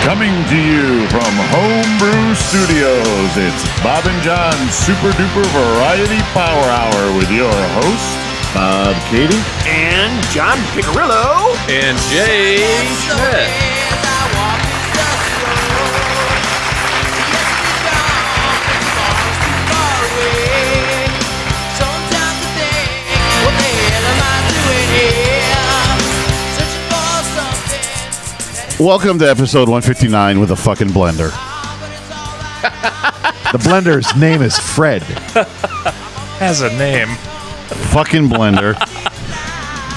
Coming to you from Homebrew Studios, it's Bob and John's Super Duper Variety Power Hour with your host, Bob Katie. And John Picarillo. And Jay Schmidt. Welcome to episode 159 with a fucking blender. The blender's name is Fred. Has a name. Fucking blender.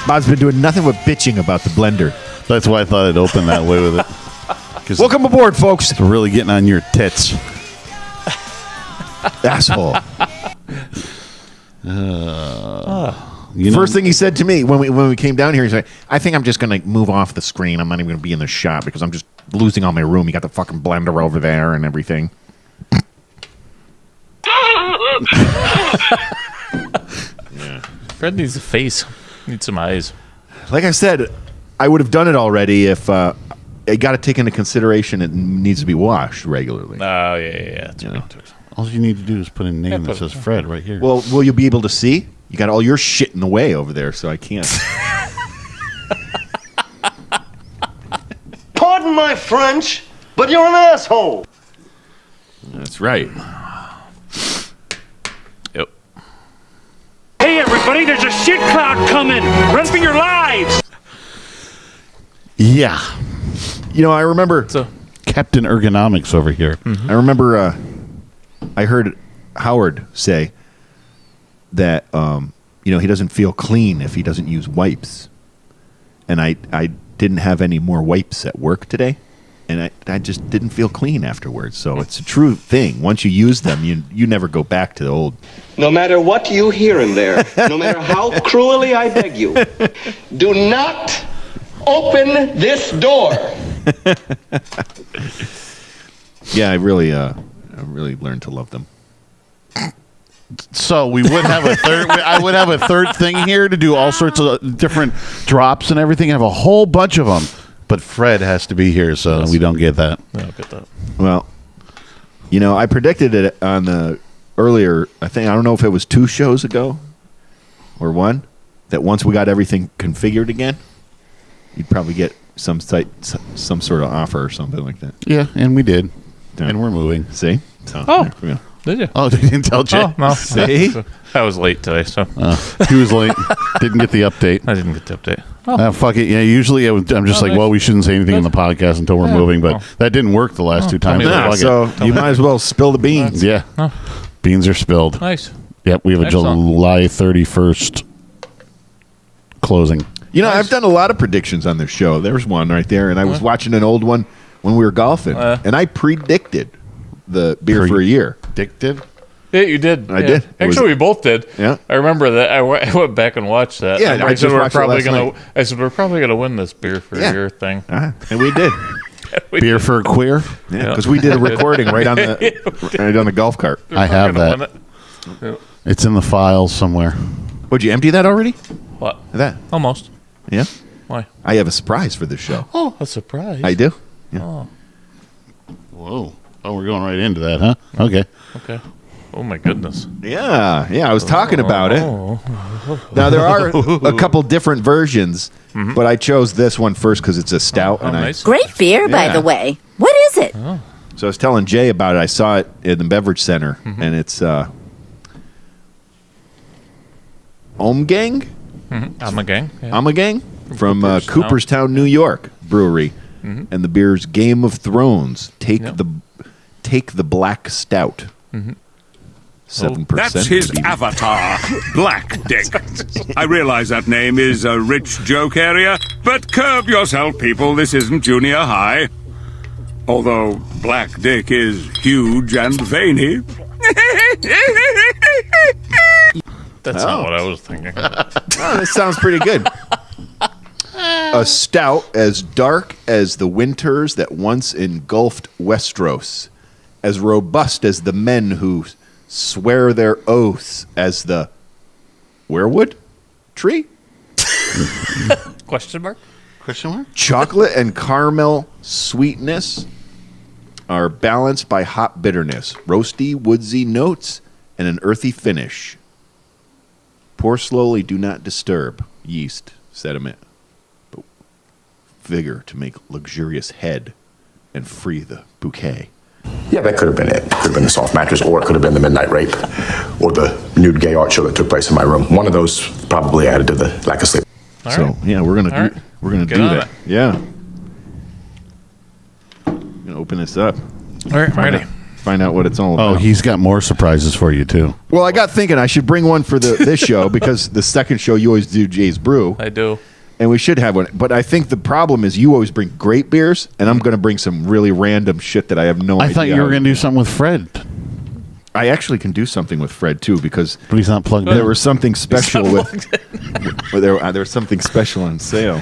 Bob's been doing nothing but bitching about the blender. That's why I thought I'd open that way with it. 'Cause Welcome aboard, folks. it's really getting on your tits. Asshole. You know, First thing he said to me when we came down here, he said, I think I'm just going to move off the screen. I'm not even going to be in the shop because I'm just losing all my room. You got the fucking blender over there and everything. Fred needs a face. Needs some eyes. Like I said, I would have done it already if I got to take into consideration it needs to be washed regularly. Oh, yeah. That's right. all you need to do is put a name Yeah, that put says it- Fred right here. Well, will you be able to see? You got all your shit in the way over there, so I can't. Pardon my French, but you're an asshole. That's right. Yep. Hey everybody, there's a shit cloud coming! Run for your lives! Yeah. You know, I remember So, Captain Ergonomics over here. I remember I heard Howard say that he doesn't feel clean if he doesn't use wipes. And I didn't have any more wipes at work today. And I just didn't feel clean afterwards. So it's a true thing. Once you use them, you never go back to the old. No matter what you hear in there, no matter how cruelly I beg you, do not open this door. Yeah, I really learned to love them. So we would have a third. I would have a third thing here to do all sorts of different drops and everything. I have a whole bunch of them, but Fred has to be here, so we don't get that. I'll get that. Well, I predicted it on the earlier. I don't know if it was 2 shows ago or one, that once we got everything configured again, you'd probably get some sort of offer or something like that. Yeah, and we did, Yeah. and we're moving. See? So, Oh. there we go. Did you? Oh, they didn't tell Jay. Oh, no. See? I was late today, so He was late. Didn't get the update. I didn't get the update. Fuck it. Yeah, usually I'm just like, nice. well, we shouldn't say anything on the podcast until we're Yeah, moving, but well. that didn't work the last 2 times. me so about fuck Yeah, it. so you might as well spill the beans. Yeah. Oh. Beans are spilled. Nice. Yep, we have a Excellent. July 31st closing. I've done a lot of predictions on this show. There's one right there, and I was watching an old one when we were golfing, and I predicted the beer for a year. Addicted? Yeah, you did. I Yeah. did. It Actually, we both did. Yeah. I remember that. I went back and watched that. Yeah, And I just watched it last night. I said we're probably gonna win this beer for Yeah. a year thing. And we did. Beer for a queer? Yeah, because we did a recording right on the golf cart. I have We're gonna that. win it. It's in the files somewhere. Would you empty that already? What? That? Almost. Yeah. Why? I have a surprise for this show. Oh, a surprise. I do. Whoa. Oh, we're going right into that, huh? Okay. Okay. Oh my goodness. Yeah. I was talking about it. Now there are a couple different versions, but I chose this one first because it's a stout, Oh, and nice. Great beer, by Yeah. the way. What is it? So I was telling Jay about it. I saw it in the beverage center, and it's Omgang. I'm a gang. Yeah. Amagang from Cooperstown. Cooperstown, New York brewery, and the beer's Game of Thrones. Take the black stout. 7%. That's his avatar, Black Dick. I realize that name is a rich joke area, but curb yourself, people. This isn't junior high. Although Black Dick is huge and veiny. That's not what I was thinking. Oh, that sounds pretty good. A stout as dark as the winters that once engulfed Westeros, as robust as the men who swear their oaths as the werewood tree. Question mark? Question mark? Chocolate and caramel sweetness are balanced by hop bitterness, roasty, woodsy notes, and an earthy finish. Pour slowly, do not disturb. Yeast, sediment, but vigor to make luxurious head and free the bouquet. Yeah, that could have been it. Could have been the soft mattress, or it could have been the midnight rape, or the nude gay art show that took place in my room. One of those probably added to the lack of sleep. All So right. yeah, we're gonna All right. Get do on that. it. Yeah. I'm gonna open this up. All right, I'm ready. Find out what it's all Oh, about. he's got more surprises for you too. Well, I got thinking I should bring one for this show because the second show you always do Jay's Brew, I do. and we should have one. But I think the problem is you always bring great beers, and I'm going to bring some really random shit that I have no idea. I thought you were going to do something with Fred, I actually can do something with Fred too because but he's not plugged there in. was something special with. Well, there was something special on sale.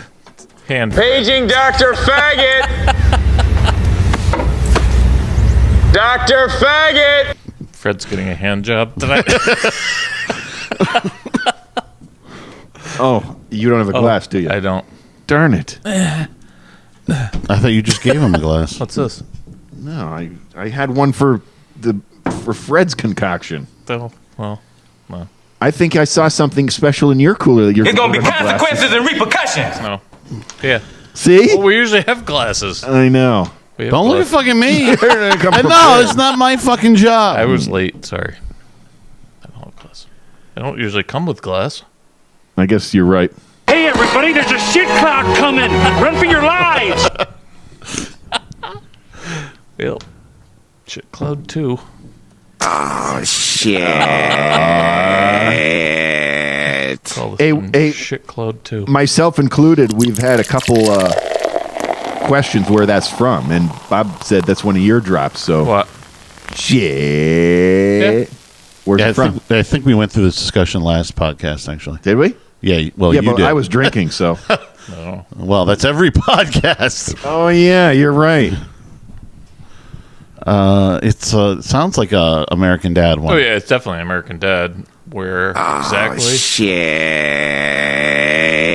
Hand. Paging Dr. Faggot! Dr. Faggot! Fred's getting a hand job tonight. Oh, you don't have a glass, do you? I don't. Darn it! I thought you just gave him a glass. What's this? No, I had one for Fred's concoction. Oh, well, I think I saw something special in your cooler. That you're There's gonna be glasses. consequences and repercussions! no. Yeah. See, Well, we usually have glasses. I know. We have Don't look at glasses. fucking me. Come No, prepared. it's not my fucking job. I was late. Sorry. I don't have glass. I don't usually come with glass. I guess you're right. Hey, everybody, there's a shit cloud coming. Run for your lives. Yep. Shit Cloud 2. Oh, shit. Call this Hey, one hey. Shit Cloud 2. Myself included, we've had a couple questions where that's from, and Bob said that's one of your drops. So What? shit. Where's Yeah, it from? I think we went through this discussion last podcast, actually. Did we? Yeah, well, yeah, you but did. I was drinking, so. Well, that's every podcast. Oh yeah, you're right. It sounds like a American Dad one. Oh, yeah, it's definitely American Dad. Where exactly?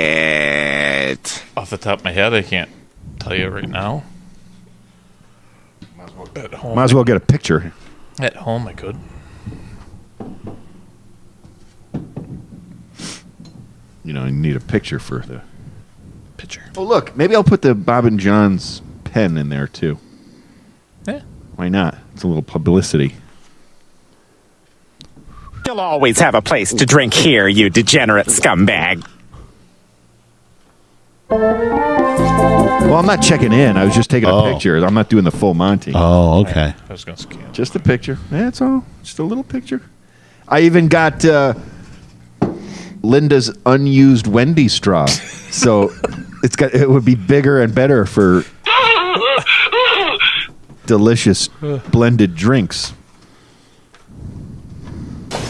Shit. Off the top of my head, I can't tell you right now. At home, Might as well get a picture. At home, I could. You know, you need a picture for the Picture. Oh, look, maybe I'll put the Bob and John's pen in there too. Yeah. Why not? It's a little publicity. You'll always have a place to drink here, you degenerate scumbag. Well, I'm not checking in. I was just taking a picture. I'm not doing the full Monty. Oh, okay. I was going to scan. Just a picture. That's all. Just a little picture. I even got Linda's unused Wendy's straw, so it would be bigger and better for delicious blended drinks.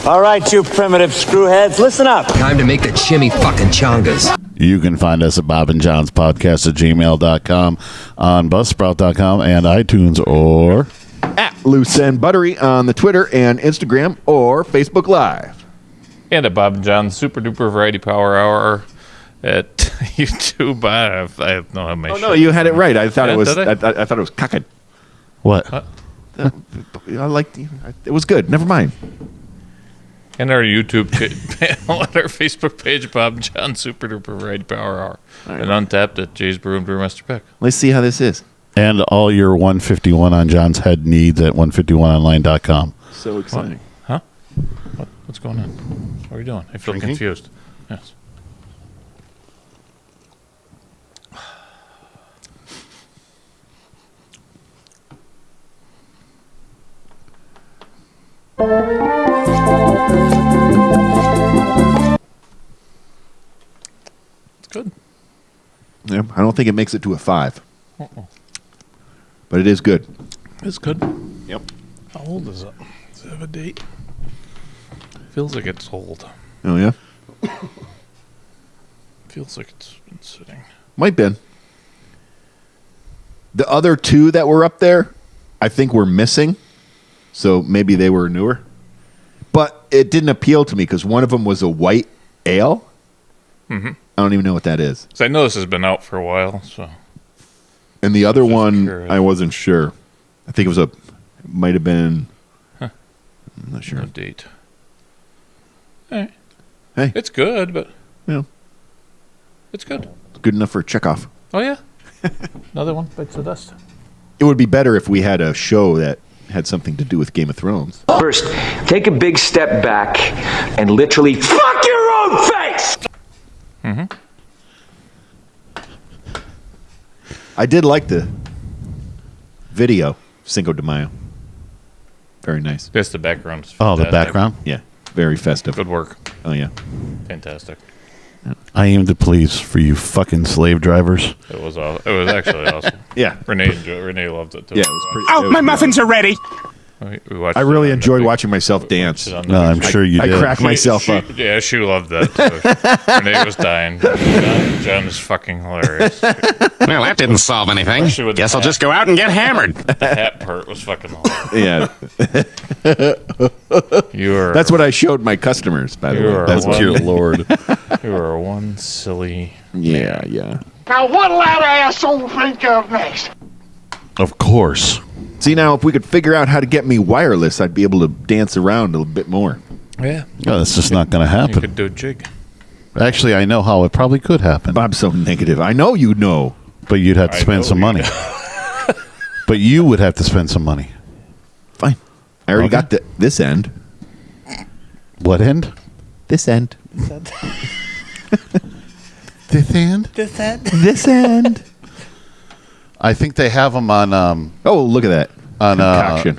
All right, you primitive screwheads, listen up. Time to make the chimmy fucking chongas. You can find us at Bob and John's Podcast at gmail.com, on Buzzsprout.com, and iTunes, or At Loose and Buttery on the Twitter and Instagram or Facebook Live. And at Bob and John's Super Duper Variety Power Hour at YouTube. I don't have my Oh no, you had it right. I thought Yeah, it was. did I thought it was cocked. what? I liked. It was good. Never mind. And our YouTube panel and our Facebook page, Bob and John's Super Duper Variety Power Hour. And Untapped at Jay's Brew and Brewmaster Peck. Let's see how this is. And all your 151 on John's head needs at 151online.com. So exciting. Huh? What's going on? What are we doing? I feel Drinking? confused. Yes. It's good. Yeah, I don't think it makes it to a 5, but it is good. It's good. Yep. How old is it? Does it have a date? Feels like it's old. Oh yeah, Feels like it's been sitting. might been. The other two that were up there, I think were missing, so maybe they were newer. But it didn't appeal to me because one of them was a white ale. Mm-hmm. I don't even know what that is. So I know this has been out for a while, so And the other one, curious. I wasn't sure. I think it might have been. I'm not sure. No date. Hey. Hey. It's good, but Yeah. it's good. It's good enough for a checkoff. Oh, yeah. Another one bites the dust. It would be better if we had a show that had something to do with Game of Thrones. First, take a big step back and literally fuck your own face! Mm-hmm. I did like the video, Cinco de Mayo. Very nice. Yes, the background is Oh, the fantastic. background? Yeah, very festive. Good work. Oh, yeah. Fantastic. I aim to please for you fucking slave drivers. It was actually awesome. Yeah. Renee loved it too. Yeah, it was pretty. Oh, my muffins are ready. We watched I it really on the enjoyed big- watching myself dance. watched it on the No, big I'm screen. sure you I did. cracked myself up. Yeah, she loved that too. Renee was dying. John is fucking hilarious. Well, that didn't solve anything. Especially with Guess the I'll just go out and get hammered. The hat part was fucking hilarious. Yeah. You were. That's what I showed my customers, by the You way. are That's one- Dear Lord. You were one silly. Yeah, yeah. Now what'll that asshole think of next? Of course. See, now, if we could figure out how to get me wireless, I'd be able to dance around a little bit more. Yeah. No, that's just not going to You happen. could do a jig. Actually, I know how it probably could happen. Bob's so negative. I know you know. But you'd have to I spend know some you money. But you would have to spend some money. Fine. I already Okay. got this end. What end? This end. This end? This end. I think they have them on Oh, look at that. Concoction.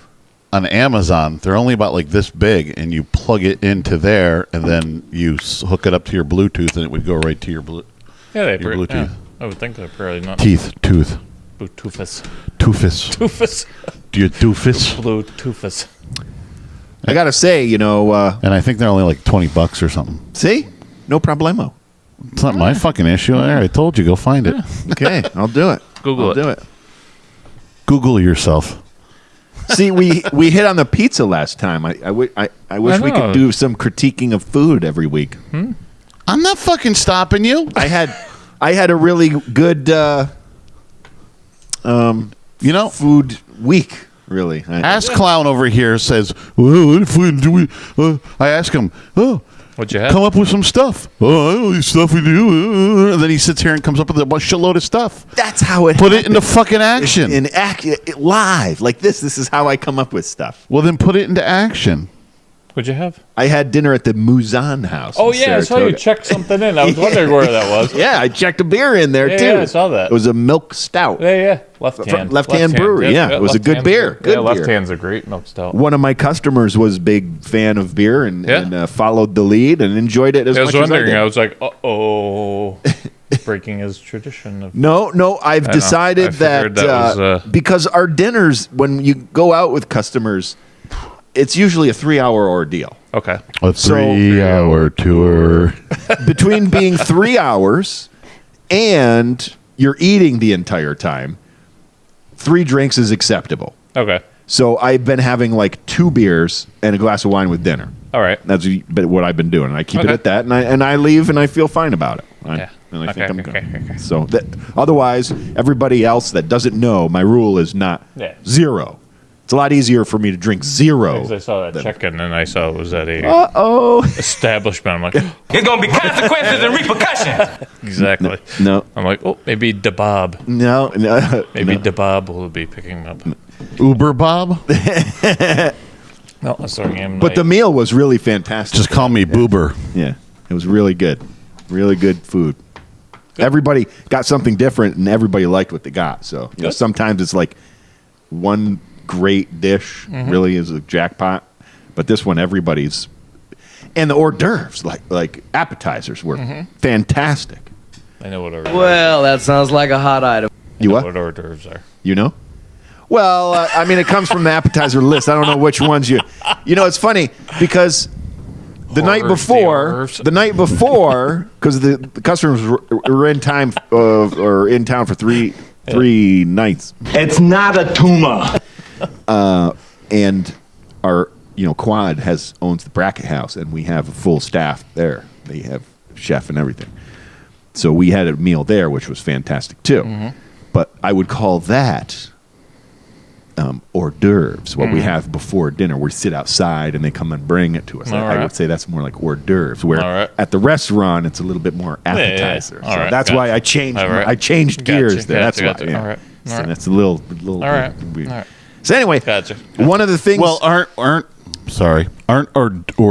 On Amazon. They're only about like this big, and you plug it into there, and then you hook it up to your Bluetooth, and it would go right to your Yeah, they Your pretty. Bluetooth. Yeah, I would think they're probably not. tooth. Bluetoothus. Toofus. Doofus. Do you doofus? Bluetoothus. I got to say, And I think they're only like $20 or something. see? No problemo. It's not my fucking issue. I told you, go find it. Okay, I'll do it. Google I'll it. do it. Google yourself. See, we hit on the pizza last time. I wish we know. could do some critiquing of food every week. I'm not fucking stopping you. I had a really good food week. Really, Ass Clown over here says, well, what if we do we? I ask him, What'd you have? come up with some stuff. Oh, I know the stuff we do. And then he sits here and comes up with a shitload of stuff. That's how it. Put it into fucking action. Live like this. This is how I come up with stuff. Well, then put it into action. What'd you have? I had dinner at the Muzan house. Oh in yeah, I saw you Saratoga. check something in. I was wondering where that was. Yeah, I checked a beer in there Yeah, too. yeah, I saw that. It was a milk stout. Yeah. Left hand. Left Hand Brewery, yeah. It was a Left good Hand's beer. Good yeah, Left beer. Hand's a great milk stout. One of my customers was a big fan of beer and followed the lead and enjoyed it as I was much as I wondering. did. I was like, oh, breaking his tradition. Of, No, I've I know. decided I figured that was, because our dinners, when you go out with customers, it's usually a 3-hour ordeal. okay. A 3-hour tour. Between being 3 hours and you're eating the entire time, 3 drinks is acceptable. Okay. So I've been having like 2 beers and a glass of wine with dinner. All right. That's what I've been doing. And I keep it Okay. at that, and I leave and I feel fine about it. Yeah. And I think I'm good. Okay. So otherwise, everybody else that doesn't know, my rule is not Yeah. 0. It's a lot easier for me to drink 0. Because I saw that check-in and I saw it was at a Uh-oh. establishment. I'm like, There's gonna be consequences and repercussions. exactly. No. I'm like, oh, maybe DeBob. No. Maybe no. DeBob will be picking him up. Uber Bob? No, that's our game But night. the meal was really fantastic. Just call me Boober. Yeah. It was really good. Really good food. Everybody got something different, and everybody liked what they got. So Good. sometimes it's like one great dish really is a jackpot, but this one everybody's. And the hors d'oeuvres, like appetizers, were fantastic. I know what hors Well, that sounds like a hot item. You what? hors d'oeuvres are. You know? Well, I mean, it comes from the appetizer list. I don't know which ones you. You know, it's funny because the night before, because the customers were in time or in town for three nights. It's not a tumor. And our Quad owns the Bracket House, and we have a full staff there. They have chef and everything. So we had a meal there, which was fantastic too. But I would call that hors d'oeuvres, what we have before dinner. We sit outside and they come and bring it to us. I would say that's more like hors d'oeuvres, where at the restaurant it's a little bit more appetizer. Yeah. All right, that's why I changed. I changed gears there. That's why. Yeah. All right. So that's a little All right. weird. All right. So anyway, one of the things. Well, aren't hors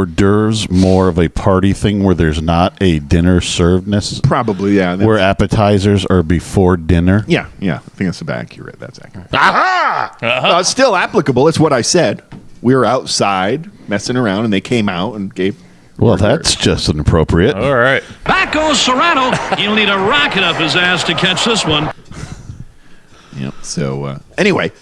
d'oeuvres more of a party thing where there's not a dinner served necessarily? Probably, yeah. Where appetizers are before dinner? Yeah. I think that's accurate. That's accurate. Aha! No, it's still applicable. It's what I said. We were outside messing around, and they came out and gave. Well, that's just inappropriate. All right. Back goes Serrano. He'll need a rocket up his ass to catch this one. Yep. So anyway,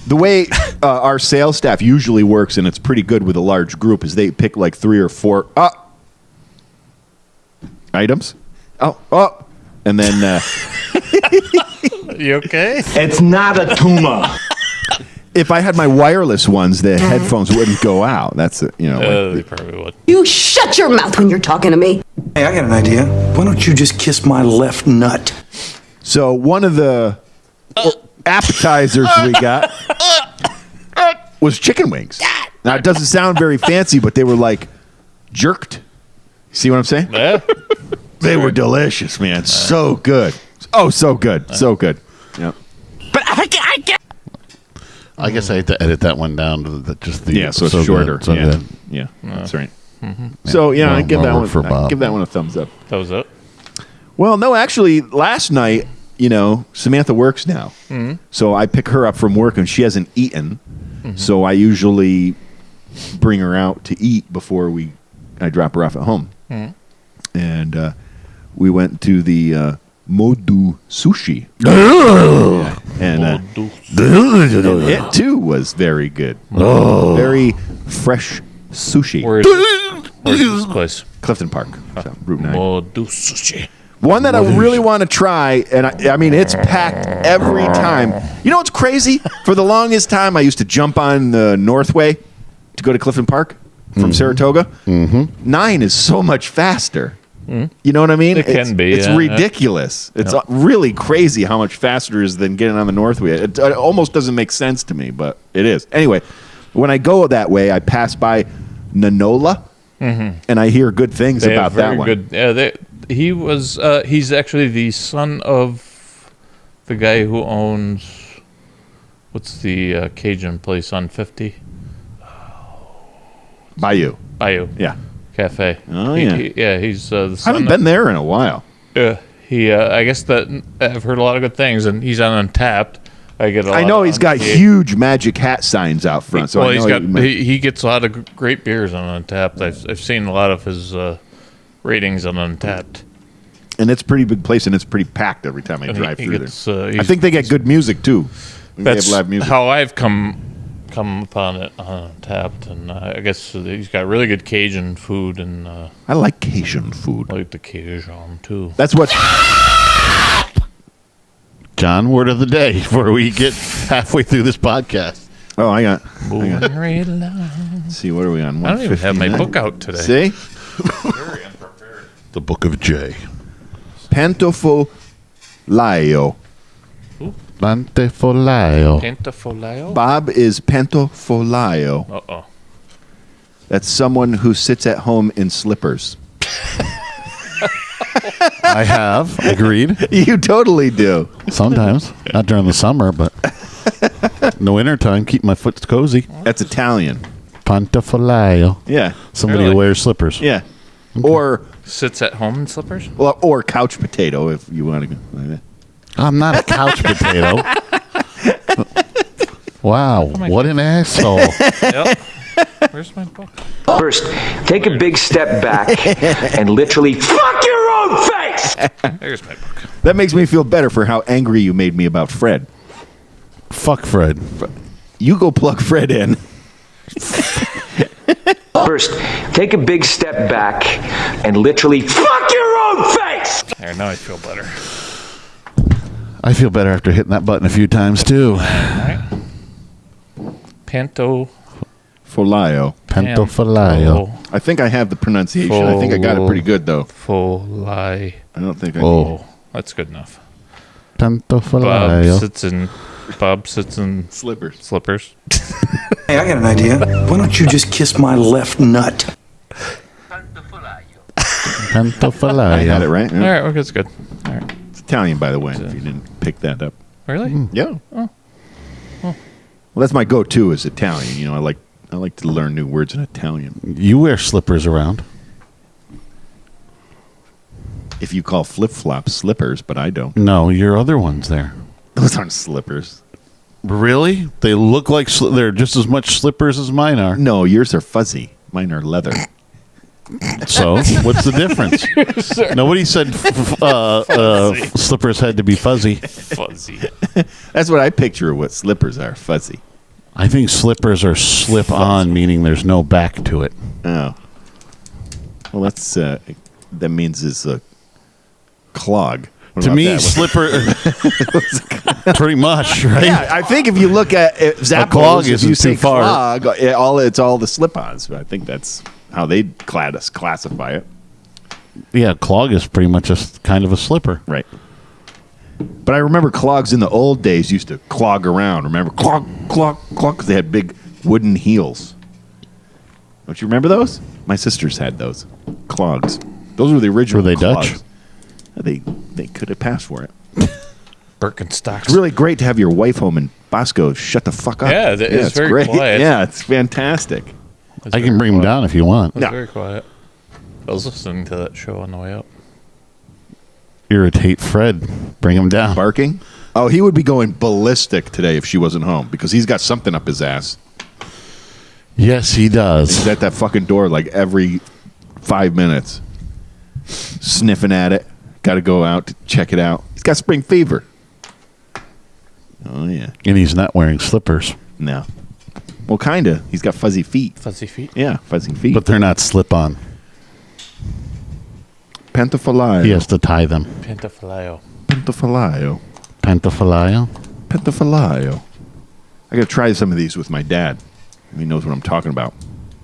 the way our sales staff usually works, and it's pretty good with a large group, is they pick like 3 or 4 items. And then you okay? It's not a tumor. If I had my wireless ones, the headphones wouldn't go out. That's it. They probably would. You shut your mouth when you're talking to me. Hey, I got an idea. Why don't you just kiss my left nut? So one of the appetizers we got was chicken wings. Now, it doesn't sound very fancy, but they were like jerked. See what I'm saying? Yeah. They were delicious, man. So good. Oh, so good. So good. Yep. But I can't. I guess I had to edit that one down to so it's shorter. Good, so good. Yeah, that's right. So yeah, I give that one for Bob. give that one a thumbs up. That was it. Well, no, actually, last night, Samantha works now, so I pick her up from work, and she hasn't eaten. So I usually bring her out to eat before I drop her off at home. And we went to the Modu Sushi. And it too was very good. Very fresh sushi. Where's this place? Clifton Park, so, Route 9. Modu Sushi. One that I really want to try, and I mean, it's packed every time. You know what's crazy? For the longest time, I used to jump on the Northway to go to Clifton Park from Saratoga. 9 is so much faster. You know what I mean? It can be. It's ridiculous. It's really crazy how much faster it is than getting on the Northway. It almost doesn't make sense to me, but it is. Anyway, when I go that way, I pass by Nanola, and I hear good things about that one. Good. Yeah, he's actually the son of the guy who owns what's the Cajun place on 50? Bayou. Yeah. Cafe. Oh, he's the son. I haven't been there in a while. Yeah. He I guess that I've heard a lot of good things, and he's on Untapped. I know he's got huge magic hat signs out front. So he gets a lot of great beers on Untapped. I've seen a lot of his ratings on Untapped. And it's a pretty big place, and it's pretty packed every time I drive through there. I think they get good music too. That's how I've come upon it on Untapped, and I guess he's got really good Cajun food, and I like Cajun food. I like the Cajun too. That's what. John, word of the day before we get halfway through this podcast. Oh, I got. Right along. Let's see, what are we on? I don't even have my book out today. See? Very unprepared. The Book of J. Pantofolaio. Pantofolaio. Pantofolaio? Bob is Pantofolaio. Uh-oh. That's someone who sits at home in slippers. I have. Agreed. You totally do. Sometimes. Not during the summer, but in the wintertime, keep my foot cozy. That's Italian. Pantofolaio. Yeah. Somebody who wears slippers. Yeah. Okay. Or sits at home in slippers? Or couch potato if you want to go like that. I'm not a couch potato. Wow. What an asshole. Yep. Where's my book? First, take a big step back and literally fuck your own face! There's my book. That makes me feel better for how angry you made me about Fred. Fuck Fred. You go plug Fred in. First, take a big step back and literally fuck your own face! There, now I feel better. I feel better after hitting that button a few times, too. All right. Pantofolaio. I think I have the pronunciation. I think I got it pretty good, though. Folai. I don't think I Oh, that's good enough. Pantofolaio. Bob sits in Bob sits in Slippers. Hey, I got an idea. Why don't you just kiss my left nut? I had it right. All right, well, that's good. All right. It's Italian, by the way, if you didn't pick that up. Really? Yeah. Oh. Well, that's my go-to is Italian. You know, I like to learn new words in Italian. You wear slippers around. If you call flip-flops slippers, but I don't. No, your other ones there. Those aren't slippers. Really? They look like they're just as much slippers as mine are. No, yours are fuzzy. Mine are leather. So, what's the difference? Nobody said slippers had to be fuzzy. Fuzzy. That's what I picture what slippers are, fuzzy. I think slippers are slip-on, meaning there's no back to it. Oh. Well, that's that means it's a clog. What To about me, that? slipper, pretty much, right? Yeah, I think if you look at Zappos, clog if isn't you say too far. clog, it's all the slip-ons. I think that's how they classify it. Yeah, clog is pretty much just kind of a slipper. Right. But I remember clogs in the old days used to clog around. Remember? Clog, clog, clog, because they had big wooden heels. Don't you remember those? My sisters had those. Clogs. Those were the original Were they clogs. Dutch? They could have passed for it. Birkenstocks. It's really great to have your wife home and Bosco shut the fuck up. Yeah, it's very great. quiet. Yeah, it's fantastic. I can bring them down if you want. It was very quiet. I was listening to that show on the way up. Irritate Fred. Bring him down. Barking? Oh, he would be going ballistic today if she wasn't home because he's got something up his ass. Yes, he does. He's at that fucking door like every 5 minutes. Sniffing at it. Got to go out to check it out. He's got spring fever. Oh, yeah. And he's not wearing slippers. No. Well, kind of. He's got fuzzy feet. Fuzzy feet? Yeah, fuzzy feet. But they're not slip-on. Pentafalaio. He has to tie them. Pentafalaio. Pentafalaio. Pentafalaio? Pentafalaio. I got to try some of these with my dad. He knows what I'm talking about.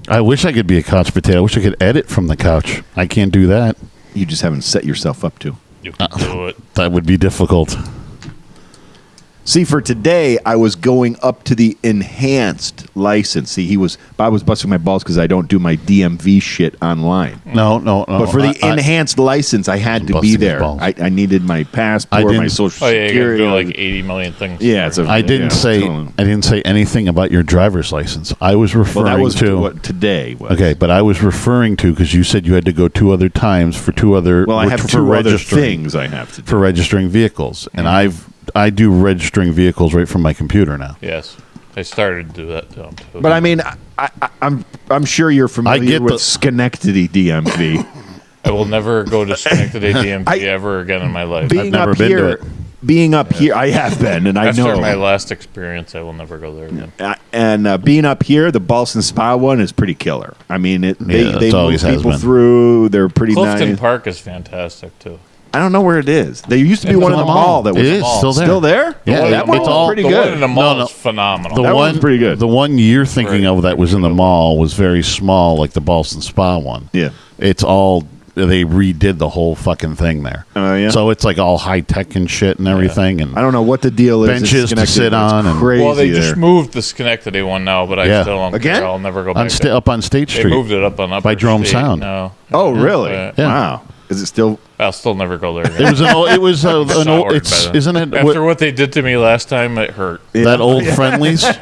I wish I could be a couch potato. I wish I could edit from the couch. I can't do that. You just haven't set yourself up to. You can do it. That would be difficult. See, for today, I was going up to the enhanced license. See, Bob was busting my balls because I don't do my DMV shit online. No. But for the enhanced license, I had to be busting his there. balls. I needed my passport, my social Oh, yeah, you security. gotta do like 80 million things. Yeah, it's I didn't say anything about your driver's license. I was referring Well, that was to what today was. Okay, but I was referring to because you said you had to go 2 other times for 2 other. Well, I have for 2 other registering- things I have to do. for registering vehicles, and I do registering vehicles right from my computer now. Yes. I started to do that to him, too. But I mean, I'm sure you're familiar get with the- Schenectady DMV. I will never go to Schenectady DMV ever again in my life. Being never up been to here, it. being up here, I have been, and I After know. my last experience, I will never go there again. And being up here, the Ballston Spa one is pretty killer. I mean, they it move always has people been. through. They're pretty Clifton nice. Park is fantastic, too. I don't know where it is. There used to be It's one in on the the mall mall. that was It is still there. Still there? Yeah, Oh, that one it's was all- pretty The good. one in the mall No. is phenomenal. The That one one's pretty good. The one you're thinking Very of that was in the mall was very small, like the Ballston Spa one. Yeah. It's all they redid the whole fucking thing there. Oh, yeah? So it's like all high tech and shit and everything, and I don't know what the deal is. in benches to Schenectady, sit but it's on and- crazy Well, they just there. moved the Schenectady one now, but I Yeah. still don't Again? care. I'll never go on back there. up on State They Street. moved it up on Upper by Jerome State. Sound. No. Oh, really? Yeah. Wow. Is it still? I'll still never go there It again. was an old, it was an Soured old. by It's that. isn't it After what they did to me last time, it hurt. that old Friendlies? Wasn't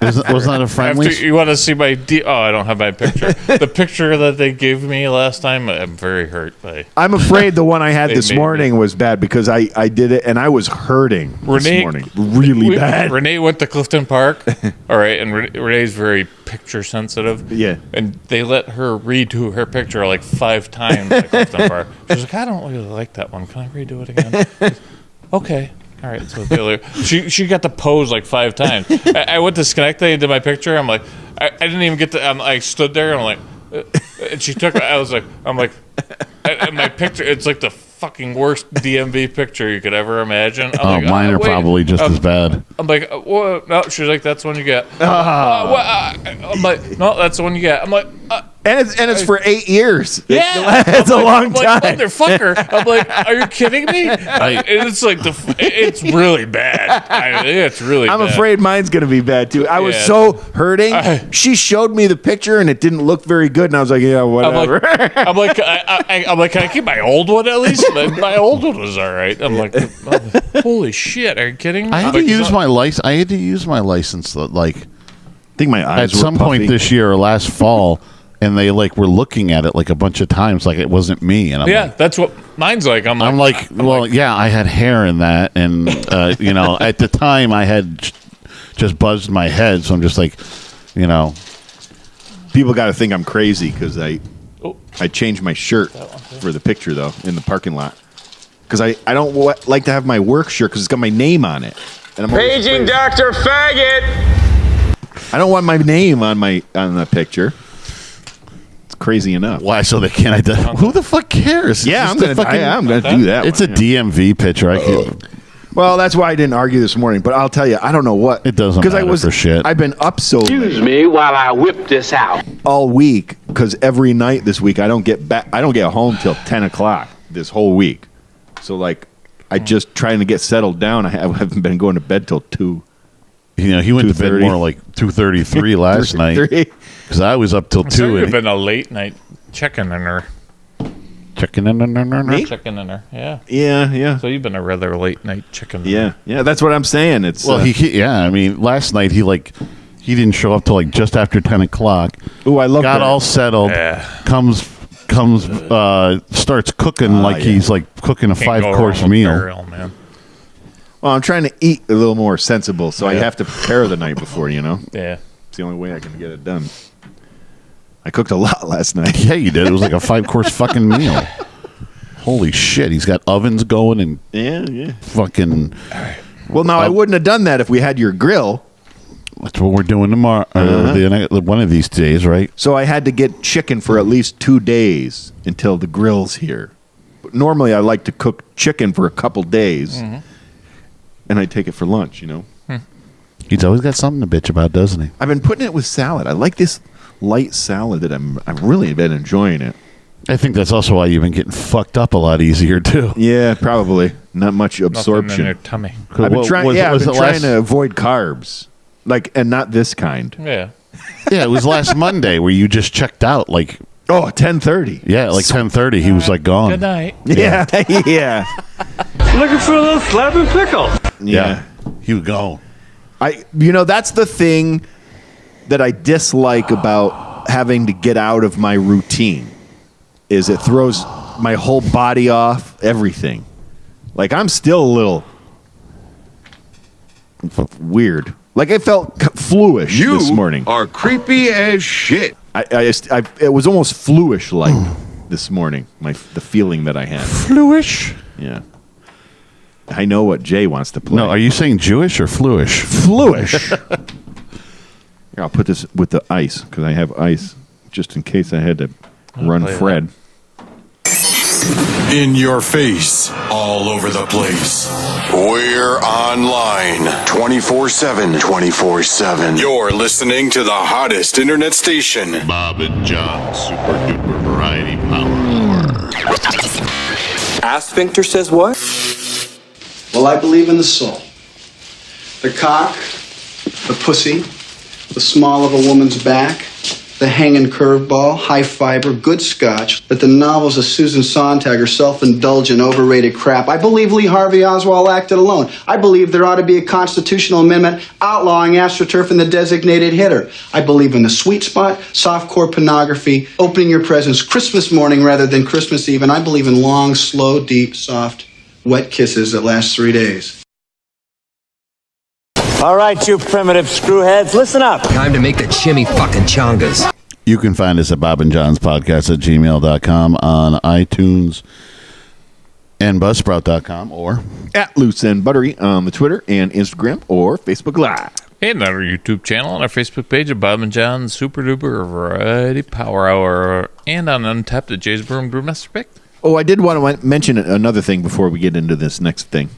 that a Friendlies? After, you want to see my I don't have my picture. The picture that they gave me last time, I'm very hurt by. I'm afraid the one I had They this made morning was bad because I did it and I was hurting this Renee- morning. Really bad. Renee went to Clifton Park. All right, and Renee's very picture sensitive. Yeah. And they let her redo her picture like 5 times at Clifton Park. She was like, I don't really like that one. Can I redo it again? Okay. All right. So the other, she got to pose like 5 times. I went to Schenectady and did my picture. I'm like, I didn't even get to. I stood there and I'm like, and she took. I'm like, and my picture. It's like the fucking worst DMV picture you could ever imagine. I'm like, mine are wait. probably just as bad. I'm like, well, no. She's like, that's the one you get. I'm like, no, that's the one you get. I'm like, And it's for 8 years. Yeah, It's a long I'm time. like, motherfucker. I'm like, are you kidding me? It's like it's really bad. It's really. I'm bad. afraid mine's going to be bad too. I was Yeah. so hurting. She showed me the picture and it didn't look very good, and I was like, yeah, whatever. I'm like, can I keep my old one at least? My old one was all right. I'm like, holy shit, are you kidding me? I had to use my license. I had to use my license. Like, I think my eyes at were some point puffy. this year or last fall, and they like were looking at it like a bunch of times, like it wasn't me. And I'm Yeah, like, that's what mine's like. I'm like, yeah, I had hair in that, and at the time I had just buzzed my head, so I'm just like, People got to think I'm crazy because I changed my shirt for the picture though in the parking lot because I don't like to have my work shirt because it's got my name on it. And I'm Paging Dr. Faggot! I don't want my name on the picture. It's crazy enough. Why? So they can't identify. Who the fuck cares? Yeah, I'm It's just gonna a I'm gonna do that. It's one, a DMV picture. I can't. Well, that's why I didn't argue this morning. But I'll tell you, I don't know what It doesn't matter for shit. I've been up so Excuse me while I whip this out. all week because every night this week I don't get back. I don't get home till 10 o'clock this whole week. So like, I just trying to get settled down. I haven't been going to bed till 2. He went to bed 2:30. more like 2:33 last night 3. because I was up till 2. It's And been a late night checking in her. checking in. Me? Checking in her. Yeah. Yeah. So you've been a rather late night checking. Yeah. That's what I'm saying. It's Well, I mean, last night he didn't show up till like just after 10 o'clock. Ooh, I love Got that. all settled. Yeah. Comes. Starts cooking like yeah. he's like cooking a Can't go 5-course wrong with meal. burial, man. Well, I'm trying to eat a little more sensible, so I have to prepare the night before. Yeah. It's the only way I can get it done. I cooked a lot last night. Yeah, you did. It was like a 5-course fucking meal. Holy shit! He's got ovens going and Yeah. fucking. Well, now I wouldn't have done that if we had your grill. That's what we're doing tomorrow. One of these days, right? So I had to get chicken for at least 2 days until the grill's here. But normally I like to cook chicken for a couple days, and I take it for lunch. He's always got something to bitch about, doesn't he? I've been putting it with salad. I like this light salad that I've really been enjoying it. I think that's also why you've been getting fucked up a lot easier too. Yeah, probably not much absorption. Nothing in your tummy. I've been trying. I've been it trying to avoid carbs, and not this kind. Yeah. Yeah, it was last Monday where you just checked out. Like, 10:30. Yeah, like 10:30. He was like gone. Good night. Yeah, yeah. Looking for a little slab and pickle. Yeah, he was gone. That's the thing that I dislike about having to get out of my routine. Is it throws my whole body off, everything. Like I'm still a little weird. Like I felt fluish this morning. are creepy as shit. It was almost fluish like this morning. The feeling that I had. Fluish. Yeah. I know what Jay wants to play. No, are you saying Jewish or fluish? Fluish. Here, I'll put this with the ice because I have ice just in case I had to run Fred. In your face, all over the place. We're online 24/7. 24/7. You're listening to the hottest internet station. Bob and John Super Duper Variety Power Hour. Asphincter says what? Well, I believe in the soul. The cock, the pussy, the small of a woman's back, the hanging curveball, high fiber, good scotch, that the novels of Susan Sontag are self-indulgent, overrated crap. I believe Lee Harvey Oswald acted alone. I believe there ought to be a constitutional amendment outlawing AstroTurf and the designated hitter. I believe in the sweet spot, softcore pornography, opening your presents Christmas morning rather than Christmas Eve, and I believe in long, slow, deep, soft, wet kisses that last 3 days. All right, you primitive screwheads, listen up. Time to make the chimmy fucking chongas. You can find us at Bob and John's Podcast at gmail.com, on iTunes and Buzzsprout.com, or at Loose and Buttery on the Twitter and Instagram or Facebook Live. And our YouTube channel and our Facebook page of Bob and John's Super Duper Variety Power Hour, and on Untapped at Jay's Brewing Brewmaster Pick. Oh, I did want to mention another thing before we get into this next thing.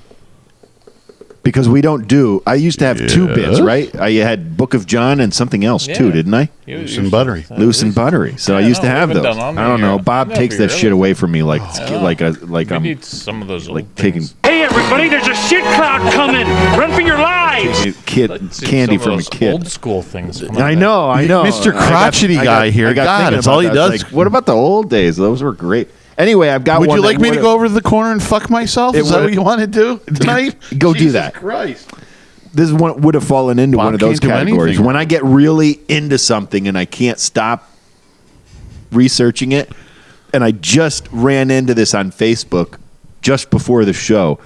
Because we don't do. I used to have 2 bits, right? I had Book of John and something else too, didn't I? Loose and buttery. Loose and buttery. So I used to have those. I don't know. Bob takes that shit away from me like We I'm need some of those like taking Hey, everybody, there's a shit cloud coming. Run for your lives. candy from a kid. Old school things. I know. Mr. Crotchety guy here. God, it's all he does. Like, what about the old days? Those were great. Anyway, I've got Would one. you like me to go over to the corner and fuck myself? Is that what you want to do tonight? Go do that. Christ. This is one would have fallen into Bob one of those can't do categories. anything. When I get really into something and I can't stop researching it, and I just ran into this on Facebook just before the show,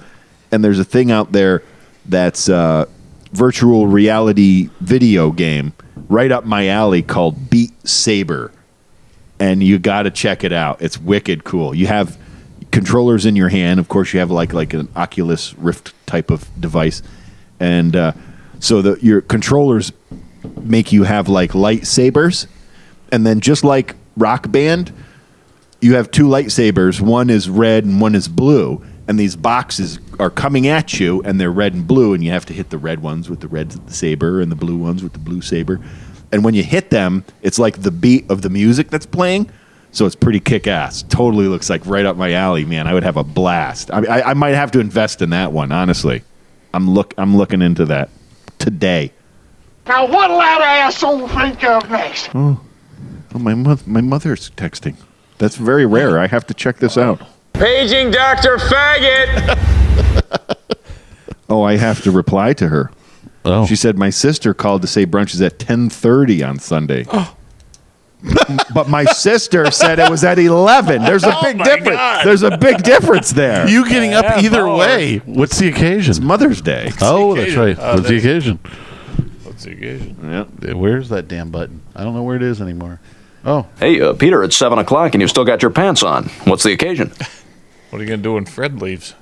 and there's a thing out there that's a virtual reality video game right up my alley called Beat Saber, and you got to check it out. It's wicked cool. You have controllers in your hand. Of course, you have like an Oculus Rift type of device. And so your controllers make you have like lightsabers, and then just like Rock Band, you have 2 lightsabers. One is red and one is blue, and these boxes are coming at you, and they're red and blue, and you have to hit the red ones with the red saber and the blue ones with the blue saber. And when you hit them, it's like the beat of the music that's playing. So it's pretty kick-ass. Totally looks like right up my alley, man. I would have a blast. I might have to invest in that one, honestly. I'm looking into that today. Now what'll that asshole think of next? Oh, my mother's texting. That's very rare. I have to check this out. Paging Dr. Faggot! Oh, I have to reply to her. Oh. She said my sister called to say brunch is at 10:30 on Sunday. But my sister said it was at 11. There's a big difference. God. There's a big difference there. You getting up either way. What's the occasion? It's Mother's Day. Oh, that's right. What's the occasion? What's the occasion? Yeah. Where's that damn button? I don't know where it is anymore. Oh. Hey, Peter, it's 7 o'clock and you've still got your pants on. What's the occasion? What are you going to do when Fred leaves?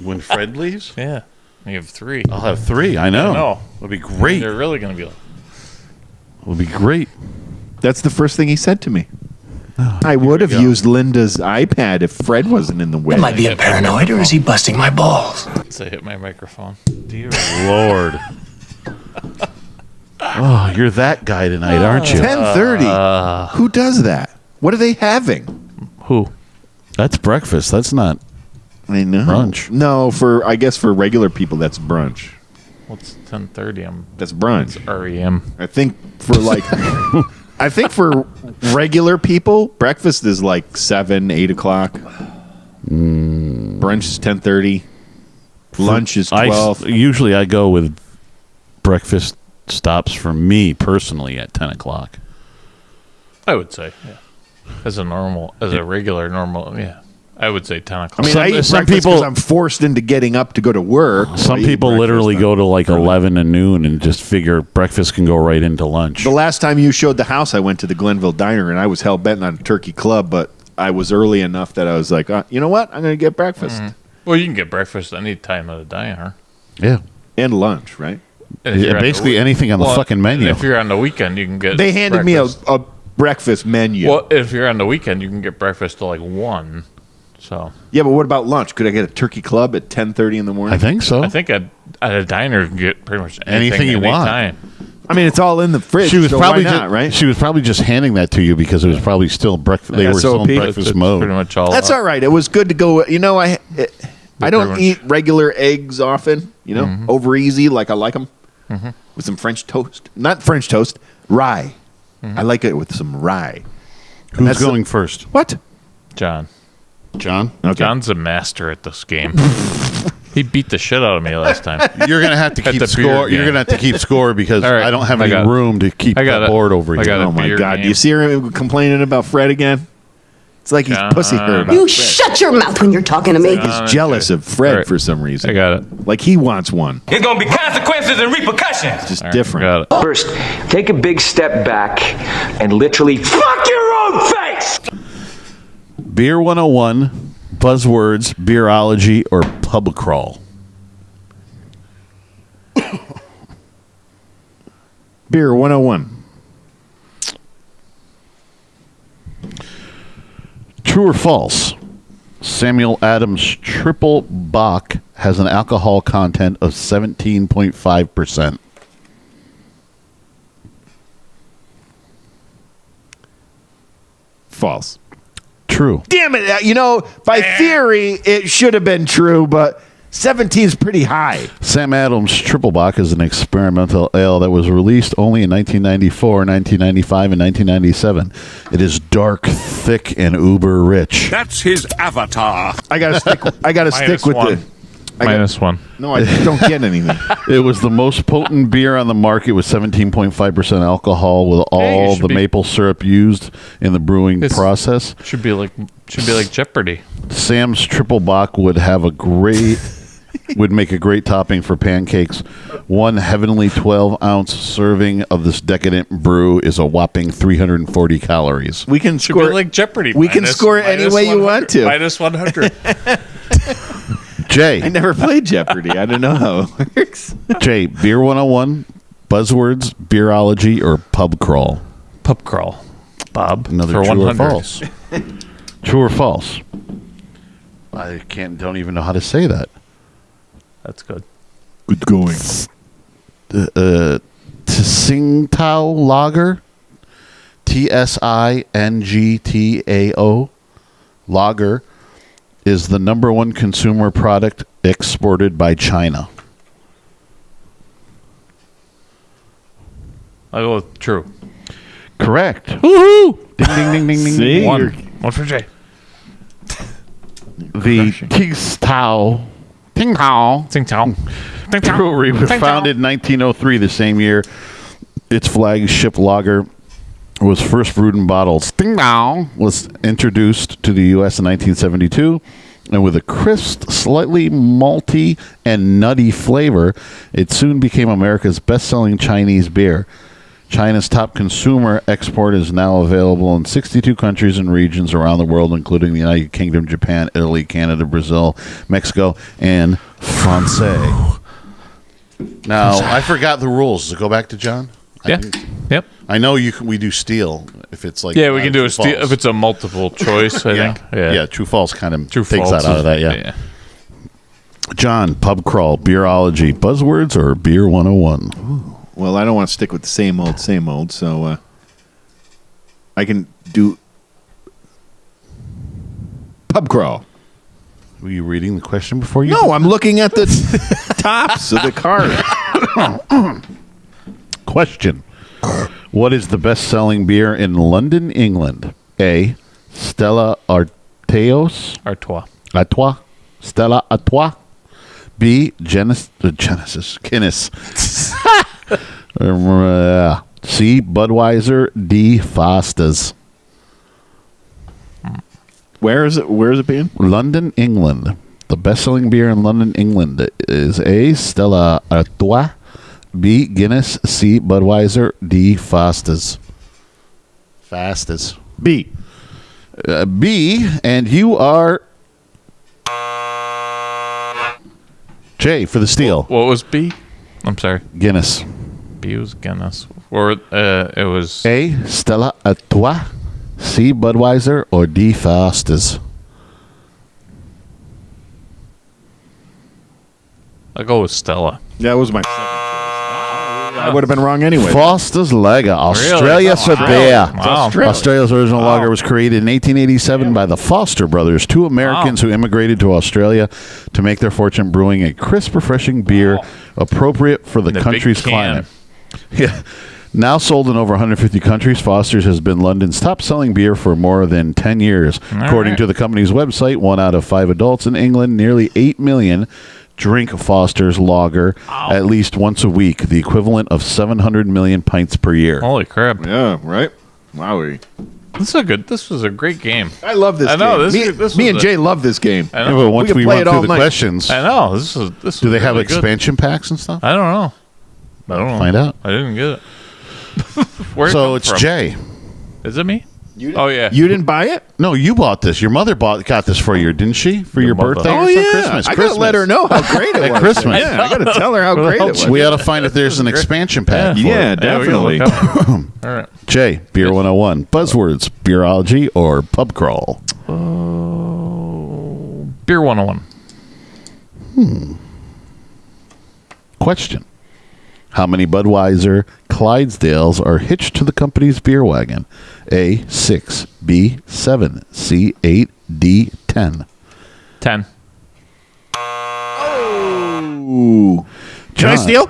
When Fred leaves? Yeah. You have 3. I'll have 3. I know. I know. It'll be great. They're really going to be like... It'll be great. That's the first thing he said to me. I would have used Linda's iPad if Fred wasn't in the way. Am I being paranoid or is he busting my balls? So I hit my microphone. Dear Lord. Oh, you're that guy tonight, aren't you? 10:30. Who does that? What are they having? Who? That's breakfast. That's not I know. brunch. No, I guess for regular people that's brunch. What's 10:30? That's brunch. It's REM. I think for like I think for regular people, breakfast is like 7, 8 o'clock. Brunch is 10:30. Lunch is 12. Usually I go with breakfast stops for me personally at 10 o'clock. I would say, yeah. As a regular normal, yeah. I would say 10 o'clock. I mean, I eat some breakfast people- because I'm forced into getting up to go to work. Some people literally go to like 11 and noon and just figure breakfast can go right into lunch. The last time you showed the house, I went to the Glenville Diner, and I was hell-bent on a turkey club, but I was early enough that I was like, you know what? I'm going to get breakfast. Well, you can get breakfast any time at a diner. Yeah. And lunch, right? And if you're on basically the anything on the fucking menu. If you're on the weekend, you can get They handed breakfast. me a breakfast menu. Well, if you're on the weekend, you can get breakfast till like 1. So Yeah, but what about lunch? Could I get a turkey club at 10:30 in the morning? I think so. I think at a diner you can get pretty much Anything you want. anytime. I mean, it's all in the fridge. She was so probably why not, right? She was probably just handing that to you because it was probably still breakfast. They were still in SOP. breakfast It's mode. pretty much all. That's all right. It was good to go. You know, I don't much. eat regular eggs often. You know, over easy like I like them with some French toast. Not French toast, rye. I like it with some rye. And Who's that's going first? What? John. John? Okay. John's a master at this game. He beat the shit out of me last time. You're gonna have to At keep the score. beer You're game. gonna have to keep score because All right, I don't have I any got it. room to keep I got that it. board over I here. got it. Oh my beer God! game. Do you see her complaining about Fred again? It's like he's pussy her about You Fred. shut your mouth when you're talking to me. He's jealous of Fred All right. for some reason. I got it. Like he wants one. There's gonna be consequences and repercussions. Just All right, different. Got it. First, take a big step back and literally fuck your own face! Beer 101, buzzwords, beerology, or pub crawl. Beer 101. True or false? Samuel Adams' triple bock has an alcohol content of 17.5%? False. True. Damn it. By theory, it should have been true, but 17 is pretty high. Sam Adams Triple Bock is an experimental ale that was released only in 1994, 1995, and 1997. It is dark, thick, and uber rich. That's his avatar. I gotta stick with one. Minus one. No, I don't get anything. It was the most potent beer on the market with 17.5% alcohol with all the maple syrup used in the brewing process. Should be like Jeopardy. Sam's Triple Bock would make a great topping for pancakes. One heavenly 12-ounce serving of this decadent brew is a whopping 340 calories. We can Should score be like Jeopardy. We can score it any way you want to. Minus 100. Jay. I never played Jeopardy. I don't know how it works. Jay, Beer 101, buzzwords, beerology, or pub crawl? Pub crawl. Bob. Another for true 100. or false? True or false? I don't even know how to say that. That's good. Good going. Tsingtao Lager. TSINGTAO Lager is the number one consumer product exported by China. I'll go with true. Correct. Woohoo! Ding, ding, ding, ding, ding. See? One for Jay. The Tsingtao brewery was founded in 1903, the same year its flagship lager was first brewed and bottled. Tsingtao was introduced to the U.S. in 1972, and with a crisp, slightly malty and nutty flavor, it soon became America's best-selling Chinese beer. China's top consumer export is now available in 62 countries and regions around the world, including the United Kingdom, Japan, Italy, Canada, Brazil, Mexico, and France. Now, I forgot the rules. Does it go back to John? Yeah. Yep. I know we do steal if it's like we can do a true, steal false. if it's a multiple choice. I think. Yeah, true false kind of True takes false that out of that. Yeah. John, pub crawl, beerology, buzzwords, or beer 101. Ooh. Well, I don't want to stick with the same old, so I can do pub crawl. Were you reading the question before you? No, I'm looking at the tops of the card. Question. What is the best-selling beer in London, England? A. Stella Artois. Stella Artois. B. Guinness. C. Budweiser. D. Foster's. Where is it being? London, England. The best-selling beer in London, England is A. Stella Artois. B. Guinness. C. Budweiser. D. Foster's. B. B. And you are Jay for the steal. What was B? I'm sorry. Guinness. B was Guinness. Or it was A. Stella Artois. C. Budweiser. Or D. Foster's. I'll go with Stella. That was my second choice. I would have been wrong anyway. Foster's Lager, Australia for beer. Australia's original lager was created in 1887 by the Foster brothers, two Americans who immigrated to Australia to make their fortune brewing a crisp, refreshing beer appropriate for the country's climate. Yeah. Now sold in over 150 countries, Foster's has been London's top-selling beer for more than 10 years. According to the company's website, 1 out of 5 adults in England, nearly 8 million, drink Foster's lager at least once a week, the equivalent of 700 million pints per year. Holy crap. Yeah, right? Wowie. This was a great game. I love this game. I know. Me and Jay love this game. I know. But once we play went it all through the night. questions, I know. This do they have really good. expansion packs and stuff? I don't know. Find out. I didn't get it. Where So it it's come from? Jay. Is it me? Oh yeah. You didn't buy it? No, you bought this. Your mother got this for you, didn't she? For your mother. birthday? Oh, or yeah. Christmas. I got to let her know how great it At was. Christmas. Yeah, I got to tell her how great it was. We ought to find if there's an expansion pack. for Yeah, it. definitely. All right. Jay, Beer 101. Buzzwords, beerology, or pub crawl? Beer 101. Question. How many Budweiser Clydesdales are hitched to the company's beer wagon? A, 6, B, 7, C, 8, D, 10. 10. Ooh. Can I steal?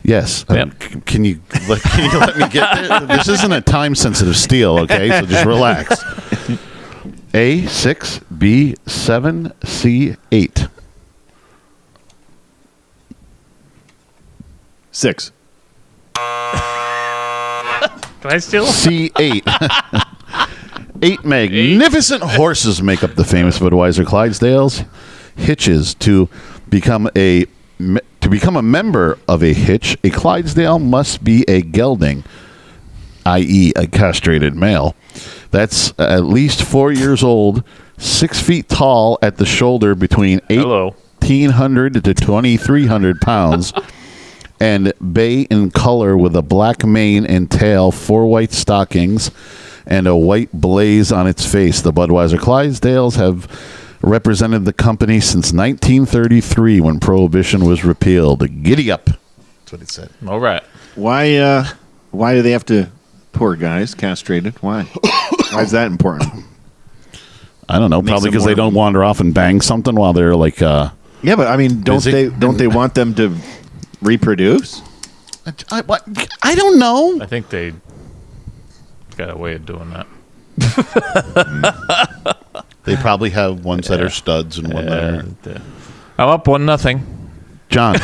Yes. Yep. Can you let me get there? This isn't a time-sensitive steal, okay? So just relax. A, 6, B, 7, C, 8. 6. Can I steal? C8. 8 magnificent horses make up the famous Budweiser Clydesdales. Hitches. To become a member of a hitch, a Clydesdale must be a gelding, i.e. a castrated male. That's at least 4 years old, 6 feet tall at the shoulder, between 1,800 to 2,300 pounds, and bay in color with a black mane and tail, 4 white stockings, and a white blaze on its face. The Budweiser Clydesdales have represented the company since 1933 when Prohibition was repealed. Giddy up. That's what it said. All right. Why do they have to, poor guys, castrated? Why? Why is that important? I don't know. Probably because they don't wander off and bang something while they're like. Yeah, but I mean, don't they want them to reproduce? I don't know. I think they got a way of doing that. They probably have ones that are studs and one that are. I'm up 1-0. John.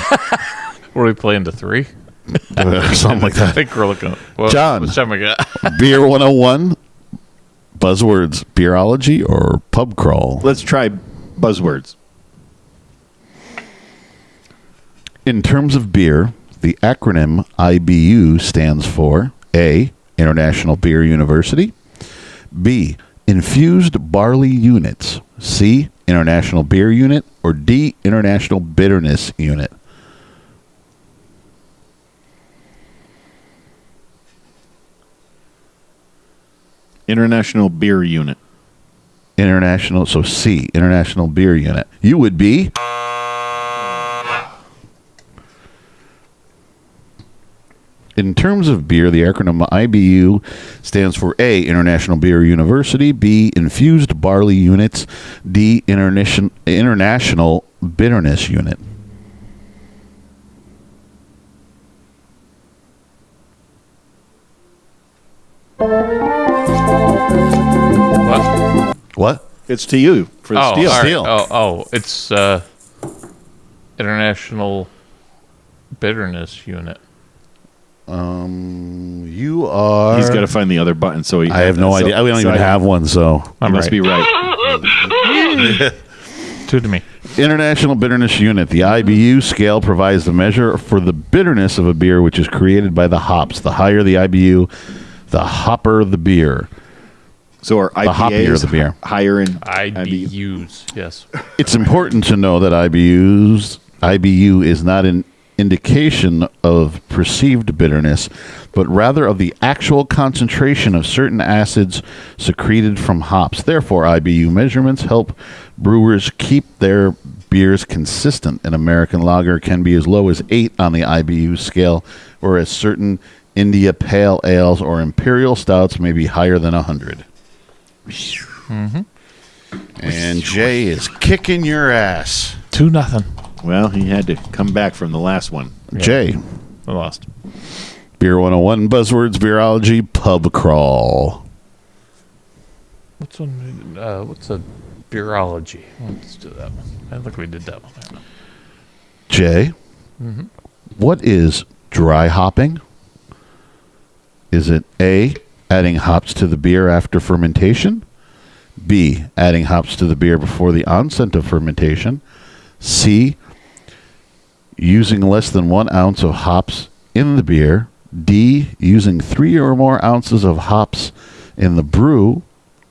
Were we playing to 3? Something like that. I think we're looking. Well, John. Which time we got? Beer 101. Buzzwords, beerology or pub crawl? Let's try buzzwords. In terms of beer, the acronym IBU stands for A, International Beer University, B, Infused Barley Units, C, International Beer Unit, or D, International Bitterness Unit. International Beer Unit. International, so C, International Beer Unit. You would be... In terms of beer, the acronym IBU stands for A, International Beer University, B, Infused Barley Units, D, International Bitterness Unit. What? It's to you for the steal. Right. Steal. It's International Bitterness Unit. You are. He's got to find the other button. So I have no idea. We don't even have one, so he must be right. 2 to me. International Bitterness Unit. The IBU scale provides the measure for the bitterness of a beer, which is created by the hops. The higher the IBU, the hopper the beer. So are IPAs the beer higher in IBUs? Yes. It's important to know that IBU is not an indication of perceived bitterness, but rather of the actual concentration of certain acids secreted from hops. Therefore, IBU measurements help brewers keep their beers consistent. An American lager can be as low as 8 on the IBU scale, whereas certain India Pale Ales or Imperial Stouts may be higher than 100. Mm-hmm. And Jay is kicking your ass. 2-0. Well, he had to come back from the last one. Yeah. Jay. I lost. Beer 101, Buzzwords, Beerology, Pub Crawl. What's a beerology? Let's do that one. I think we did that one. Jay, What is dry hopping? Is it A, adding hops to the beer after fermentation? B, adding hops to the beer before the onset of fermentation? C, using less than 1 ounce of hops in the beer? D, using 3 or more ounces of hops in the brew?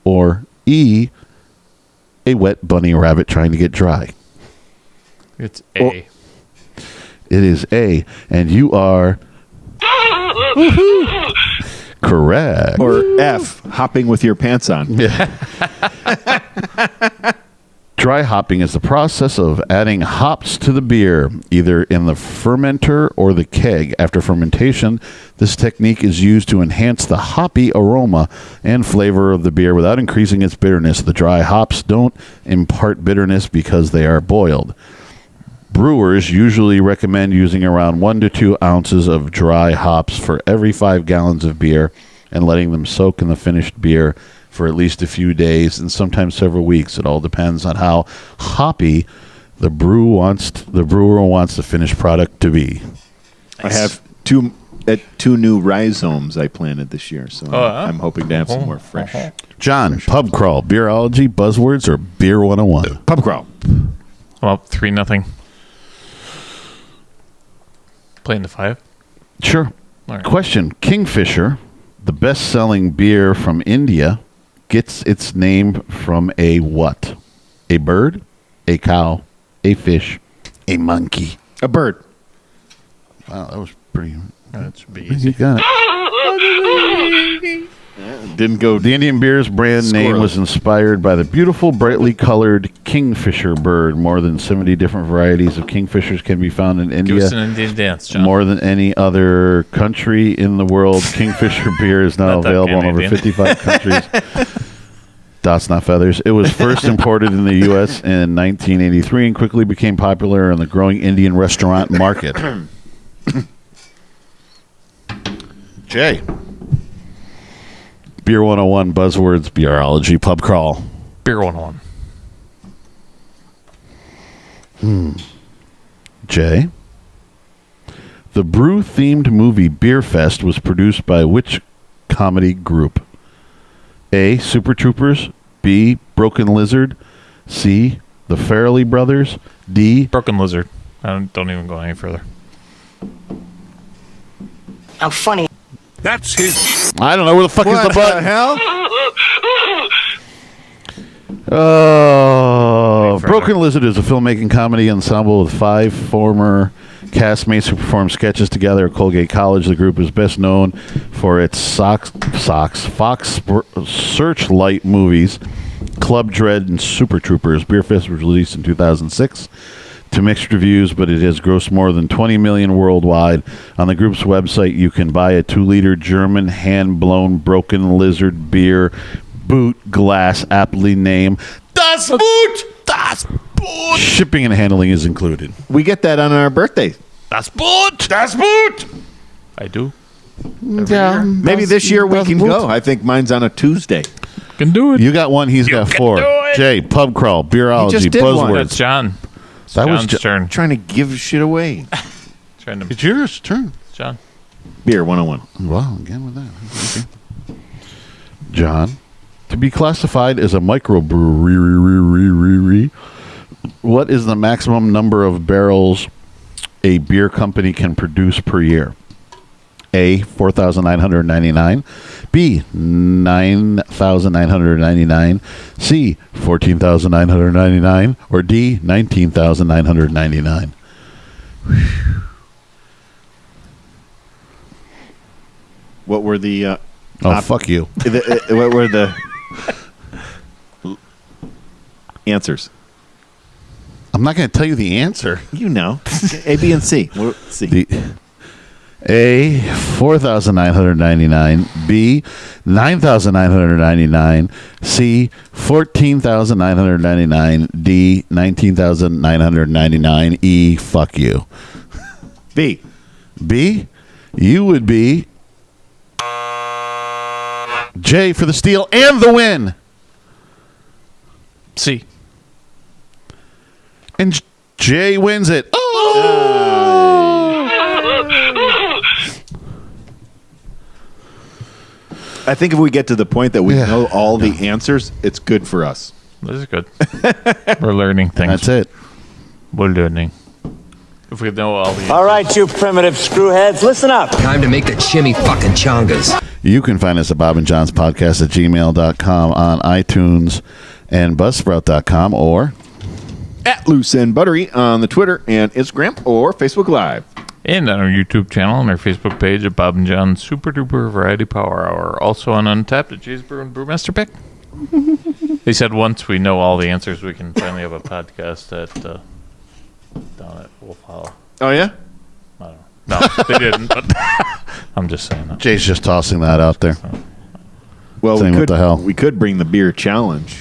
Or E, a wet bunny rabbit trying to get dry? It's A. It is A, and you are correct. Or F, hopping with your pants on. Yeah. Dry hopping is the process of adding hops to the beer, either in the fermenter or the keg. After fermentation, this technique is used to enhance the hoppy aroma and flavor of the beer without increasing its bitterness. The dry hops don't impart bitterness because they are boiled. Brewers usually recommend using around 1 to 2 ounces of dry hops for every 5 gallons of beer and letting them soak in the finished beer for at least a few days and sometimes several weeks. It all depends on how hoppy the brewer wants the finished product to be. I have two new rhizomes I planted this year, so I'm hoping to have some more fresh. John, pub crawl, beerology, buzzwords, or beer 101? Pub crawl. Well, 3-0. Playing the 5. Sure. All right. Question: Kingfisher, the best-selling beer from India, gets its name from a what? A bird, a cow, a fish, a monkey. A bird. Wow, that was pretty. That should be easy. You got it. Didn't go. The Indian beer's brand name was inspired by the beautiful, brightly colored kingfisher bird. More than 70 different varieties of kingfishers can be found in India. Give us an Indian dance, John. More than any other country in the world, kingfisher beer is now available in over 55 countries. Dots, not feathers. It was first imported in the U.S. in 1983 and quickly became popular in the growing Indian restaurant market. Jay. Beer 101, buzzwords, beerology, pub crawl. Beer 101. Jay. The brew-themed movie Beer Fest was produced by which comedy group? A. Super Troopers. B. Broken Lizard. C. The Farrelly Brothers. D. Broken Lizard. Don't even go any further. I'm funny. That's his. I don't know. Where the fuck is the button? Hell? Oh, Broken Lizard is a filmmaking comedy ensemble with 5 former castmates who perform sketches together at Colgate College. The group is best known for its Fox Searchlight movies, Club Dread and Super Troopers. Beer Fest was released in 2006 to mixed reviews, but it has grossed more than $20 million worldwide. On the group's website, you can buy a 2-liter German hand-blown Broken Lizard beer boot glass, aptly named Das Boot. Das Boot. Shipping and handling is included. We get that on our birthday. Das Boot. Das Boot. I do. Yeah, Maybe this year we can go. I think mine's on a Tuesday. Can do it. You got 1. He's got 4. Jay, pub crawl, beerology, just did one. buzzwords. That's John. That was John's turn. Trying to give shit away. It's yours. Turn. John. Beer 101. Wow, again with that. Okay. John, to be classified as a microbrewery, what is the maximum number of barrels a beer company can produce per year? A, 4,999. B, 9,999. C, 14,999. Or D, 19,999. What were the... fuck you. What were the answers? I'm not going to tell you the answer. You know. A, B, and C. C. A, 4,999. B, 9,999. C, 14,999. D, 19,999. E, fuck you. B. B, you would be J for the steal and the win. C. And Jay wins it. I think if we get to the point that we know all the answers, it's good for us. This is good. We're learning things. That's it. We're learning. If we know all the All right, you primitive screwheads, listen up. Time to make the chimmy fucking chongas. You can find us at Bob and John's Podcast at gmail.com, on iTunes and Buzzsprout.com, or at Loose and Buttery on the Twitter and Instagram or Facebook Live. And on our YouTube channel and our Facebook page at Bob and John's Super Duper Variety Power Hour. Also on Untapped at Jay's Brew and Brewmaster Pick. They said once we know all the answers, we can finally have a podcast down at Wolf Hollow. Oh, yeah? I don't know. No, they didn't, but I'm just saying that. Jay's just tossing that out there. Well, saying, what the hell? We could bring the beer challenge,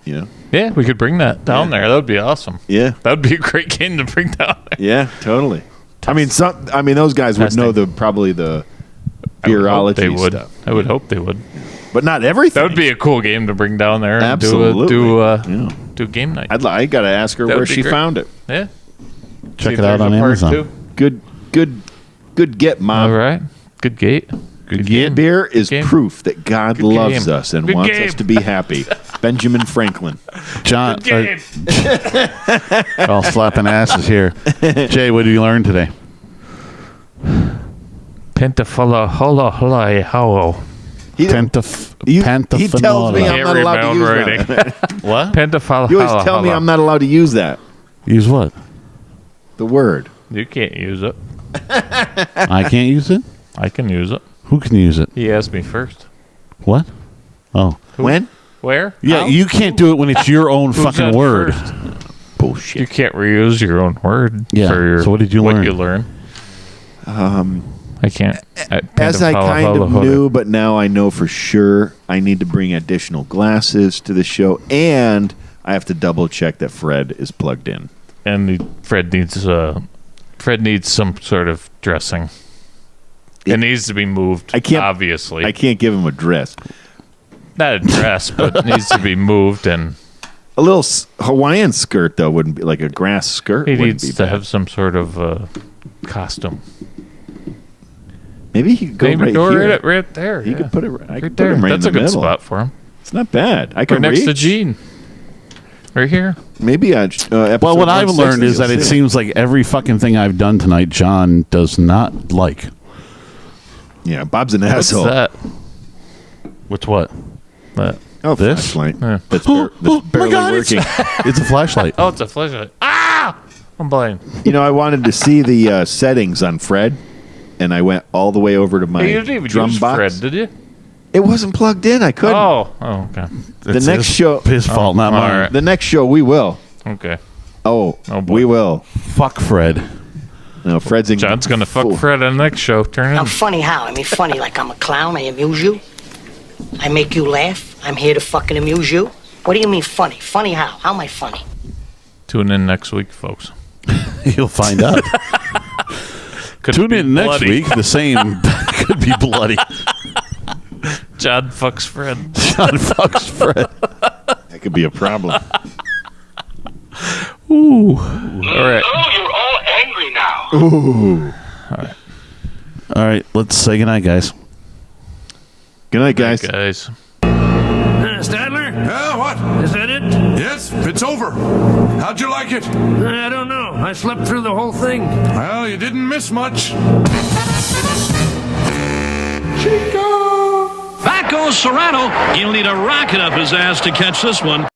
you know? Yeah, we could bring that down there. That would be awesome. Yeah. That would be a great game to bring down there. Yeah, totally. I mean, those guys would know probably the beerology stuff. I would hope they would. But not everything. That would be a cool game to bring down there. Absolutely. And do game night. I got to ask her where she found it. Yeah. Check it out on Amazon. Good get, Mom. All right. Good gate. Good game. Beer is proof that God loves game. us and Good wants game. us to be happy. Benjamin Franklin. John, all slapping asses here. Jay, what did you learn today? Pentafala hola hola how. He tells me I'm not allowed to use that. What? Pentafala. You always tell me I'm not allowed to use that. Use what? The word. You can't use it. I can't use it? I can use it. Who can use it? He asked me first. What? Oh. When? Where? Yeah, How? you can't do it when it's your own fucking word. First? Bullshit. You can't reuse your own word. Yeah. For your, so what did you learn? What you learn? I can't. As I kind of knew, but now I know for sure I need to bring additional glasses to the show, and I have to double check that Fred is plugged in. And Fred needs some sort of dressing. It needs to be moved. Obviously, I can't give him a dress. Not a dress, but it needs to be moved and. A little Hawaiian skirt though wouldn't be like a grass skirt. He wouldn't needs be to bad. have some sort of costume. Maybe he could go right here. Right there. He could put it. I could put there. him right That's in the a good middle. spot for him. It's not bad. I can Right next to reach. Gene. Right here. Maybe well, what I've learned is that it seems like every fucking thing I've done tonight, John does not like. Yeah, Bob's an What's asshole. that? What's what? That. Oh, this? flashlight. Yeah. That's Oh barely my God, working. It's a flashlight. Oh, it's a flashlight. Ah! I'm blind. You know, I wanted to see the settings on Fred, and I went all the way over to my Hey, you didn't even drum use box. Fred, did you? It wasn't plugged in. I couldn't. Oh, okay. The next show, his fault, not all mine. right. the next show, we will. Okay. Oh, boy. we will. Fuck Fred. No, Fred's in. John's gonna fuck Fred on the next show. Turn I'm in. funny how? I mean, funny like I'm a clown. I amuse you. I make you laugh. I'm here to fucking amuse you. What do you mean funny? Funny how? How am I funny? Tune in next week, folks. You'll find out. Could Tune be in next bloody. week. The same could be bloody. John fucks Fred. John fucks Fred. That could be a problem. Ooh. All right. Oh, you're all angry now. Ooh. All right. Let's say goodnight, guys. Good night, guys. Guys. Stadler? Yeah, what? Is that it? Yes, it's over. How'd you like it? I don't know. I slept through the whole thing. Well, you didn't miss much. Back goes Serrano. He'll need a rocket up his ass to catch this one.